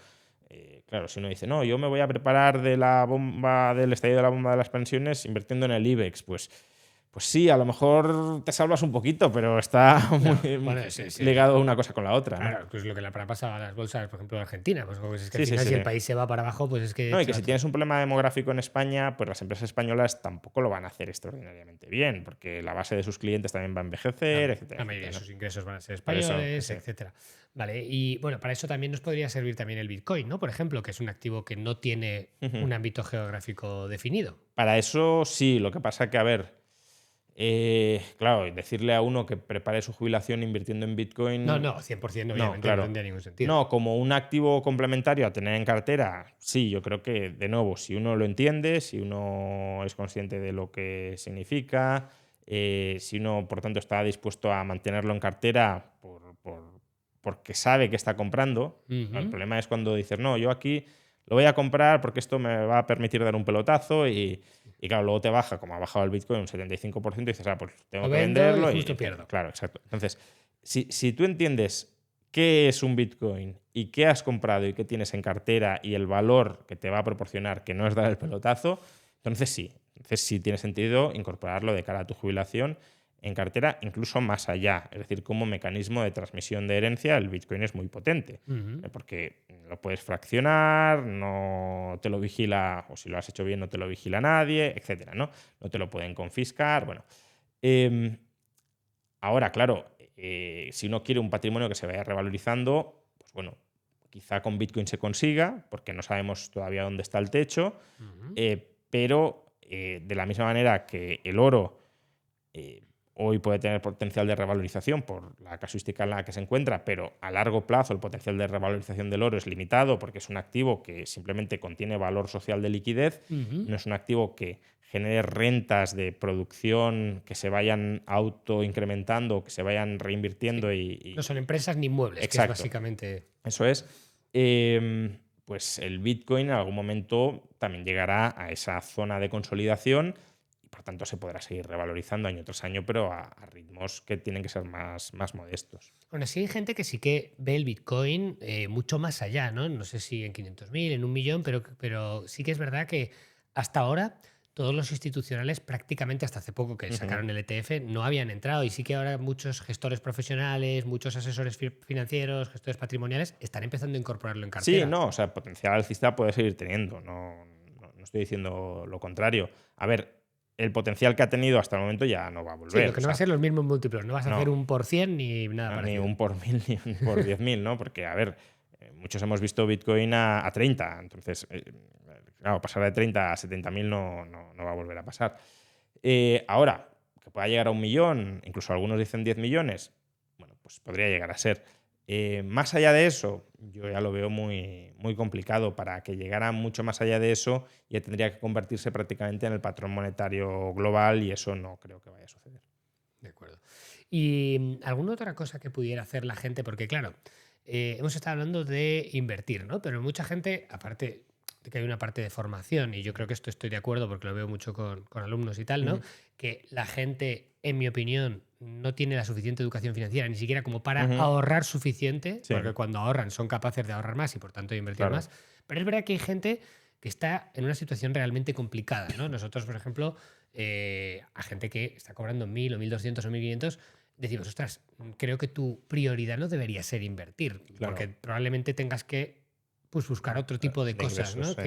claro, si uno dice, no, yo me voy a preparar de la bomba, del estallido de la bomba de las pensiones invirtiendo en el IBEX, pues sí, a lo mejor te salvas un poquito, pero está muy bueno, sí. ligado una cosa con la otra, ¿no? Claro, pues lo que le habrá pasado a las bolsas, por ejemplo, de Argentina. Pues es que Sí, al sí, final, sí, si el sí. país se va para abajo, pues es que. No, y se que va si todo. tienes un problema demográfico en España, pues las empresas españolas tampoco lo van a hacer extraordinariamente bien, porque la base de sus clientes también va a envejecer, etcétera. La mayoría de etcétera, sus ingresos van a ser Por eso, españoles, sí. etcétera. Vale, y bueno, para eso también nos podría servir también el Bitcoin, ¿no? Por ejemplo, que es un activo que no tiene Ujú. un ámbito geográfico definido. Para eso sí, lo que pasa que, a ver, claro, decirle a uno que prepare su jubilación invirtiendo en Bitcoin. No, 100% obviamente claro. no tendría ningún sentido. No, como un activo complementario a tener en cartera, sí, yo creo que, de nuevo, si uno lo entiende, si uno es consciente de lo que significa, si uno, por tanto, está dispuesto a mantenerlo en cartera porque sabe que está comprando. Ujú. El problema es cuando dices, no, yo aquí lo voy a comprar porque esto me va a permitir dar un pelotazo y claro, luego te baja, como ha bajado el Bitcoin un 75%, y dices, pues tengo Lo que vendo y venderlo. justo pierdo. Claro, exacto. Entonces, si tú entiendes qué es un Bitcoin y qué has comprado y qué tienes en cartera y el valor que te va a proporcionar, que no es dar el pelotazo, entonces sí. Entonces sí tiene sentido incorporarlo de cara a tu jubilación en cartera, incluso más allá. Es decir, como mecanismo de transmisión de herencia, el Bitcoin es muy potente, Ujú. porque lo puedes fraccionar, no te lo vigila, o si lo has hecho bien, no te lo vigila nadie, etcétera, ¿no? No te lo pueden confiscar. Bueno, ahora, claro, si uno quiere un patrimonio que se vaya revalorizando, pues bueno, quizá con Bitcoin se consiga, porque no sabemos todavía dónde está el techo, Ujú. pero de la misma manera que el oro hoy puede tener potencial de revalorización por la casuística en la que se encuentra, pero a largo plazo el potencial de revalorización del oro es limitado porque es un activo que simplemente contiene valor social de liquidez, Ujú. no es un activo que genere rentas de producción que se vayan autoincrementando, que se vayan reinvirtiendo No son empresas ni inmuebles, que es Exacto. básicamente. Eso es. Pues el Bitcoin en algún momento también llegará a esa zona de consolidación y por tanto se podrá seguir revalorizando año tras año, pero a ritmos que tienen que ser más modestos. Aún así, hay gente que sí que ve el Bitcoin mucho más allá, ¿no? No sé si en 500.000, en 1 millón, pero sí que es verdad que hasta ahora todos los institucionales, prácticamente hasta hace poco que sacaron el ETF, no habían entrado. Y sí que ahora muchos gestores profesionales, muchos asesores financieros, gestores patrimoniales, están empezando a incorporarlo en cartera. Sí, no, o sea, potencial alcista puede seguir teniendo, no estoy diciendo lo contrario. A ver, el potencial que ha tenido hasta el momento ya no va a volver. Sí, lo que no va a ser los mismos múltiplos, no vas a hacer no. un por 100 ni nada Ni parecido. un por 1000 ni un por 10.000, ¿no? Porque, a ver, muchos hemos visto Bitcoin a 30, entonces, claro, pasar de 30 a 70.000 no va a volver a pasar. Ahora, que pueda llegar a 1 millón, incluso algunos dicen 10 millones, bueno, pues podría llegar a ser. Más allá de eso, yo ya lo veo muy, muy complicado. Para que llegara mucho más allá de eso, ya tendría que convertirse prácticamente en el patrón monetario global y eso no creo que vaya a suceder. De acuerdo. ¿Y alguna otra cosa que pudiera hacer la gente? Porque claro, hemos estado hablando de invertir, ¿no? Pero mucha gente, aparte de que hay una parte de formación, y yo creo que esto estoy de acuerdo porque lo veo mucho con alumnos y tal, ¿no? Ujú. Que la gente, en mi opinión, no tiene la suficiente educación financiera, ni siquiera como para Ujú. ahorrar suficiente, Sí. porque cuando ahorran son capaces de ahorrar más y por tanto de invertir Claro. más. Pero es verdad que hay gente que está en una situación realmente complicada, ¿no? Nosotros, por ejemplo, a gente que está cobrando 1.000 o 1.200 o 1.500, decimos, ostras, creo que tu prioridad no debería ser invertir, porque Claro, probablemente tengas que pues, buscar otro tipo de de cosas, ingresos. ¿no?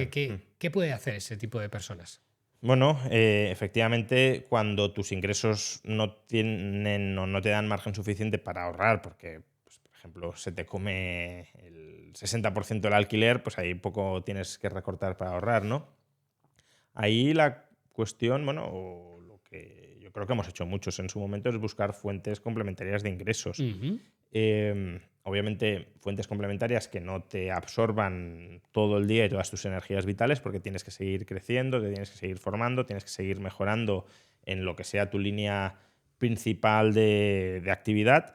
¿Qué puede hacer ese tipo de personas? Bueno, efectivamente, cuando tus ingresos no tienen o no te dan margen suficiente para ahorrar, porque, pues, por ejemplo, se te come el 60% del alquiler, pues ahí poco tienes que recortar para ahorrar, ¿no? Ahí la cuestión, bueno, o lo que yo creo que hemos hecho muchos en su momento es buscar fuentes complementarias de ingresos. Ujú. Obviamente, fuentes complementarias que no te absorban todo el día y todas tus energías vitales, porque tienes que seguir creciendo, te tienes que seguir formando, tienes que seguir mejorando en lo que sea tu línea principal de actividad,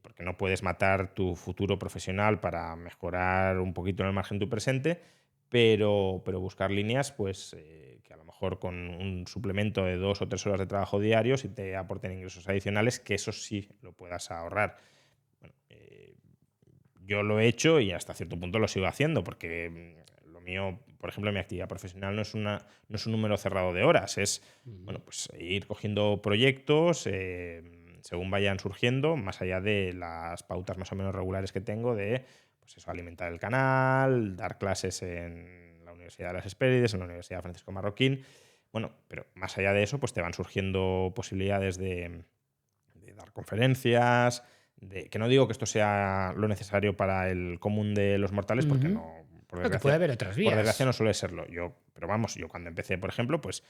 porque no puedes matar tu futuro profesional para mejorar un poquito en el margen de tu presente, pero buscar líneas pues, que a lo mejor con un suplemento de 2 o 3 horas de trabajo diarios y te aporten ingresos adicionales, que eso sí lo puedas ahorrar. Bueno, yo lo he hecho y hasta cierto punto lo sigo haciendo, porque lo mío, por ejemplo, mi actividad profesional no es un número cerrado de horas, es Ujú. bueno, pues ir cogiendo proyectos según vayan surgiendo, más allá de las pautas más o menos regulares que tengo de pues eso, alimentar el canal, dar clases en la Universidad de las Hespérides, en la Universidad Francisco Marroquín. Bueno, pero más allá de eso, pues te van surgiendo posibilidades de dar conferencias, que no digo que esto sea lo necesario para el común de los mortales, porque Ujú. no, Lo que puede haber otras por desgracia vías. no suele serlo. Pero vamos, yo cuando empecé, por ejemplo, pues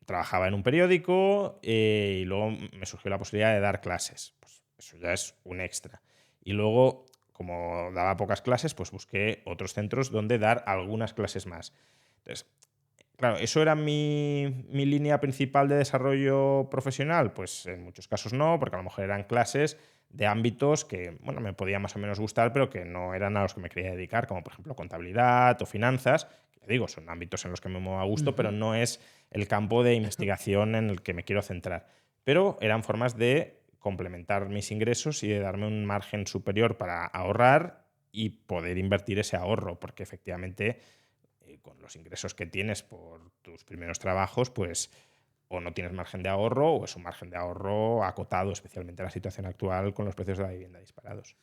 trabajaba en un periódico y luego me surgió la posibilidad de dar clases. Pues eso ya es un extra. Y luego, como daba pocas clases, pues busqué otros centros donde dar algunas clases más. Entonces, claro, ¿eso era mi línea principal de desarrollo profesional? Pues en muchos casos no, porque a lo mejor eran clases de ámbitos que, bueno, me podían más o menos gustar, pero que no eran a los que me quería dedicar, como por ejemplo contabilidad o finanzas. Que ya digo, son ámbitos en los que me muevo a gusto, pero Ujú. no es el campo de investigación en el que me quiero centrar. Pero eran formas de complementar mis ingresos y de darme un margen superior para ahorrar y poder invertir ese ahorro, porque efectivamente con los ingresos que tienes por tus primeros trabajos, pues o no tienes margen de ahorro o es un margen de ahorro acotado, especialmente en la situación actual con los precios de la vivienda disparados.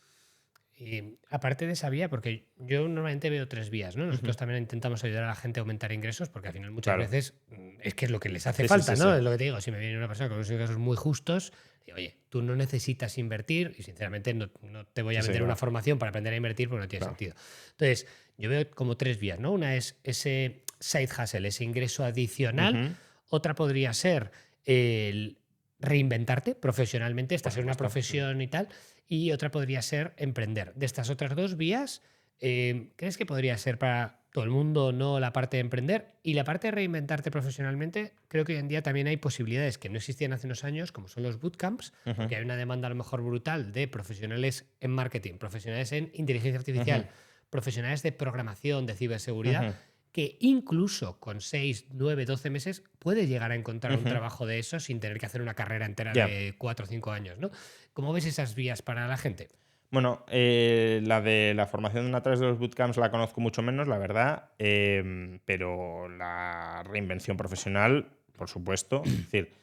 Y aparte de esa vía, porque yo normalmente veo tres vías, ¿no? Ujú. Nosotros también intentamos ayudar a la gente a aumentar ingresos, porque al final muchas Claro. veces es que es lo que les hace Sí, sí, falta, sí, ¿no? sí. Es lo que te digo, si me viene una persona con unos ingresos muy justos, digo, oye, tú no necesitas invertir y sinceramente no te voy Sí, a sí, vender una claro. formación para aprender a invertir porque no tiene Claro. sentido. Entonces, yo veo como tres vías, ¿no? Una es ese side hustle, ese ingreso adicional. Ujú. Otra podría ser el reinventarte profesionalmente, Por estás en una supuesto. profesión y tal, y otra podría ser emprender. De estas otras dos vías, ¿crees que podría ser para todo el mundo no la parte de emprender? Y la parte de reinventarte profesionalmente, creo que hoy en día también hay posibilidades que no existían hace unos años, como son los bootcamps, Ujú. porque hay una demanda a lo mejor brutal de profesionales en marketing, profesionales en inteligencia Ujú. artificial, profesionales de programación, de ciberseguridad, Ujú. que incluso con 6 9 12 meses puedes llegar a encontrar un Ujú. trabajo de eso sin tener que hacer una carrera entera Ya. de 4 o 5 años, ¿no? ¿Cómo ves esas vías para la gente? Bueno, la de la formación a través de los bootcamps la conozco mucho menos, la verdad, pero la reinvención profesional, por supuesto. Es decir,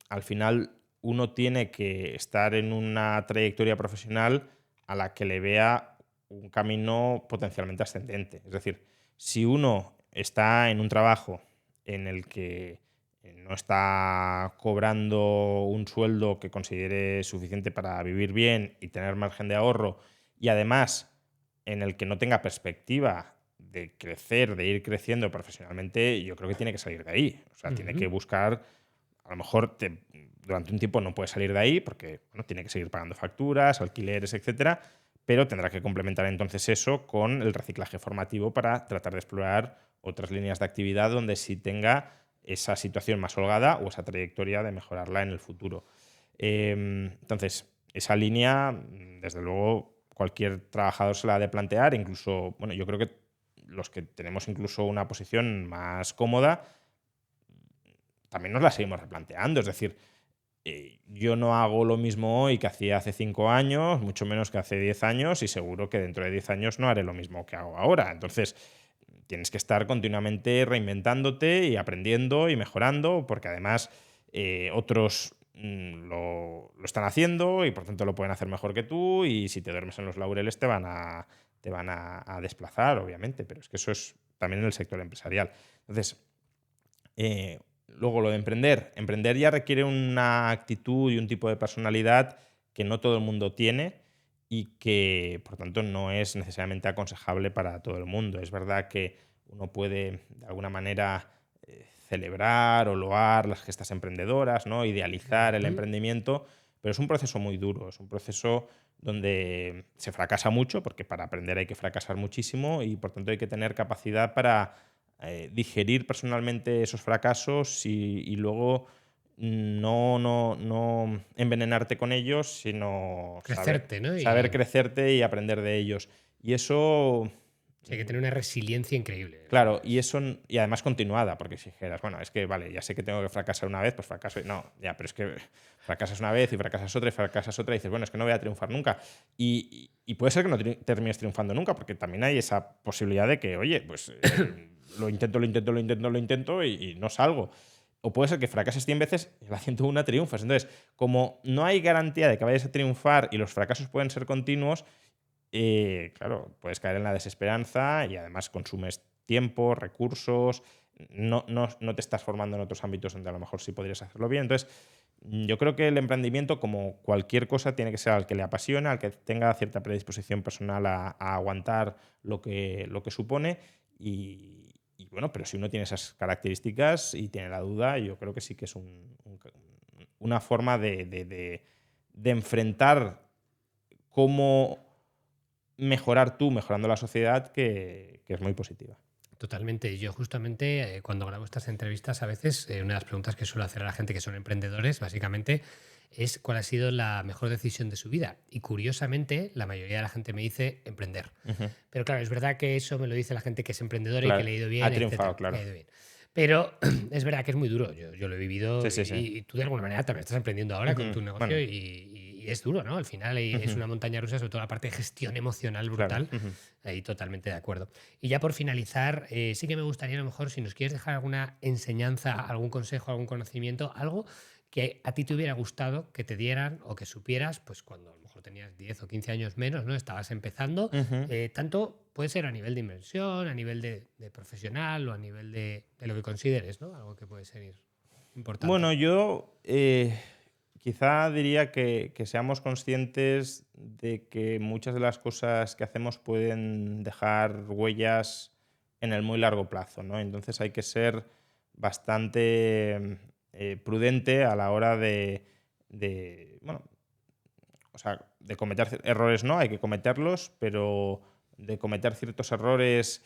al final uno tiene que estar en una trayectoria profesional a la que le vea un camino potencialmente ascendente. Es decir, si uno está en un trabajo en el que no está cobrando un sueldo que considere suficiente para vivir bien y tener margen de ahorro, y además en el que no tenga perspectiva de crecer, de ir creciendo profesionalmente, yo creo que tiene que salir de ahí. O sea, tiene que Ujú. buscar, a lo mejor durante un tiempo no puede salir de ahí porque bueno, tiene que seguir pagando facturas, alquileres, etcétera, pero tendrá que complementar entonces eso con el reciclaje formativo para tratar de explorar otras líneas de actividad donde sí tenga esa situación más holgada o esa trayectoria de mejorarla en el futuro. Entonces, esa línea, desde luego, cualquier trabajador se la ha de plantear, incluso, bueno, yo creo que los que tenemos incluso una posición más cómoda, también nos la seguimos replanteando. Es decir, yo no hago lo mismo hoy que hacía hace 5 años, mucho menos que hace 10 años, y seguro que dentro de 10 años no haré lo mismo que hago ahora. Entonces, tienes que estar continuamente reinventándote y aprendiendo y mejorando, porque además otros lo están haciendo y por tanto lo pueden hacer mejor que tú, y si te duermes en los laureles te van a desplazar, obviamente, pero es que eso es también en el sector empresarial. Entonces, luego lo de emprender ya requiere una actitud y un tipo de personalidad que no todo el mundo tiene y que, por tanto, no es necesariamente aconsejable para todo el mundo. Es verdad que uno puede, de alguna manera, celebrar o loar las gestas emprendedoras, ¿no? Idealizar el Ujú. emprendimiento, pero es un proceso muy duro, es un proceso donde se fracasa mucho, porque para aprender hay que fracasar muchísimo y por tanto hay que tener capacidad para digerir personalmente esos fracasos y luego no envenenarte con ellos, sino Crecerte, ¿no? saber crecerte y aprender de ellos. Y eso, Sí, hay que tener una resiliencia increíble. O sea, claro, y además continuada, porque si dijeras, bueno, es que vale, ya sé que tengo que fracasar una vez, pues fracaso. No, ya, pero es que fracasas una vez y fracasas otra y dices, bueno, es que no voy a triunfar nunca. Y puede ser que no termines triunfando nunca, porque también hay esa posibilidad de que, oye, pues lo intento y no salgo. O puede ser que fracases 100 veces y la 101 triunfas. Entonces, como no hay garantía de que vayas a triunfar y los fracasos pueden ser continuos, claro, puedes caer en la desesperanza y además consumes tiempo, recursos, no te estás formando en otros ámbitos donde a lo mejor sí podrías hacerlo bien. Entonces, yo creo que el emprendimiento, como cualquier cosa, tiene que ser al que le apasiona, al que tenga cierta predisposición personal a aguantar lo que supone. Y bueno, pero si uno tiene esas características y tiene la duda, yo creo que sí que es una forma de enfrentar cómo mejorar tú, mejorando la sociedad, que es muy positiva. totalmente. Yo justamente cuando grabo estas entrevistas, a veces una de las preguntas que suelo hacer a la gente que son emprendedores, básicamente, es cuál ha sido la mejor decisión de su vida. Y curiosamente, la mayoría de la gente me dice emprender. Ujú. Pero claro, es verdad que eso me lo dice la gente que es emprendedora y que Claro, le ha ido ha bien, triunfado, etcétera, que le claro. ha ido bien. Pero es verdad que es muy duro. Yo lo he vivido Sí, sí, sí. y tú de alguna manera también estás emprendiendo ahora con Ujú. tu negocio Bueno, y es duro, ¿no? Al final es ujú, una montaña rusa, sobre todo la parte de gestión emocional claro. brutal. Ujú. Ahí totalmente de acuerdo. Y ya por finalizar, sí que me gustaría a lo mejor si nos quieres dejar alguna enseñanza, algún consejo, algún conocimiento, algo que a ti te hubiera gustado que te dieran o que supieras, pues cuando a lo mejor tenías 10 o 15 años menos, ¿no? Estabas empezando, Ujú. tanto puede ser a nivel de inversión, a nivel de profesional o a nivel de lo que consideres, ¿no? Algo que puede ser importante. Bueno, yo quizá diría que seamos conscientes de que muchas de las cosas que hacemos pueden dejar huellas en el muy largo plazo, ¿no? Entonces hay que ser bastante prudente a la hora bueno, o sea, de cometer errores no, hay que cometerlos, pero de cometer ciertos errores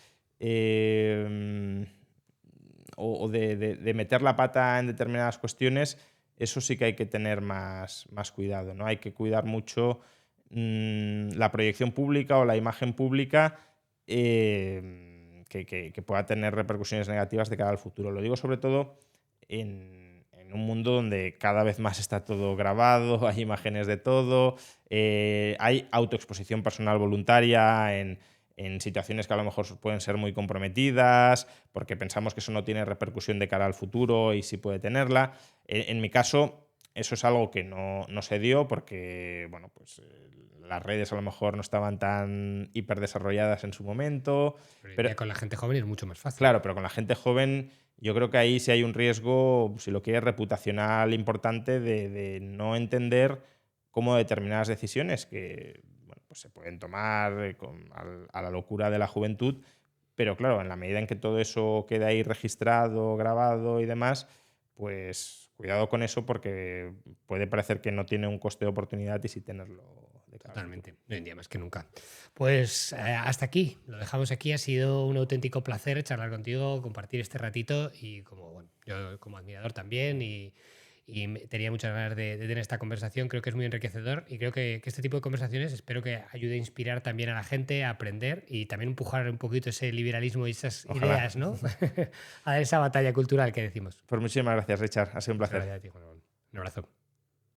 o de meter la pata en determinadas cuestiones, eso sí que hay que tener más cuidado, ¿no? Hay que cuidar mucho la proyección pública o la imagen pública que pueda tener repercusiones negativas de cara al futuro. Lo digo sobre todo en un mundo donde cada vez más está todo grabado, hay imágenes de todo, hay autoexposición personal voluntaria en situaciones que a lo mejor pueden ser muy comprometidas, porque pensamos que eso no tiene repercusión de cara al futuro y sí puede tenerla. En mi caso, eso es algo que no se dio porque, bueno, pues las redes a lo mejor no estaban tan hiperdesarrolladas en su momento, Pero hoy en pero día con la gente joven es mucho más fácil. claro, pero con la gente joven yo creo que ahí sí hay un riesgo, si lo quieres, reputacional importante de no entender cómo determinadas decisiones que bueno, pues se pueden tomar a la locura de la juventud, pero claro, en la medida en que todo eso queda ahí registrado, grabado y demás, pues cuidado con eso porque puede parecer que no tiene un coste de oportunidad y sí tenerlo de cara al futuro. Totalmente, hoy en día más que nunca. Pues hasta aquí, lo dejamos aquí. Ha sido un auténtico placer charlar contigo, compartir este ratito y como, bueno, yo como admirador también tenía muchas ganas de tener esta conversación. Creo que es muy enriquecedor y creo que este tipo de conversaciones espero que ayude a inspirar también a la gente a aprender y también empujar un poquito ese liberalismo y esas Ojalá. ideas, ¿no? A dar esa batalla cultural que decimos. Pues muchísimas gracias, Richard. Ha sido un Muchas placer. gracias a ti, Juan Ramón. Un abrazo.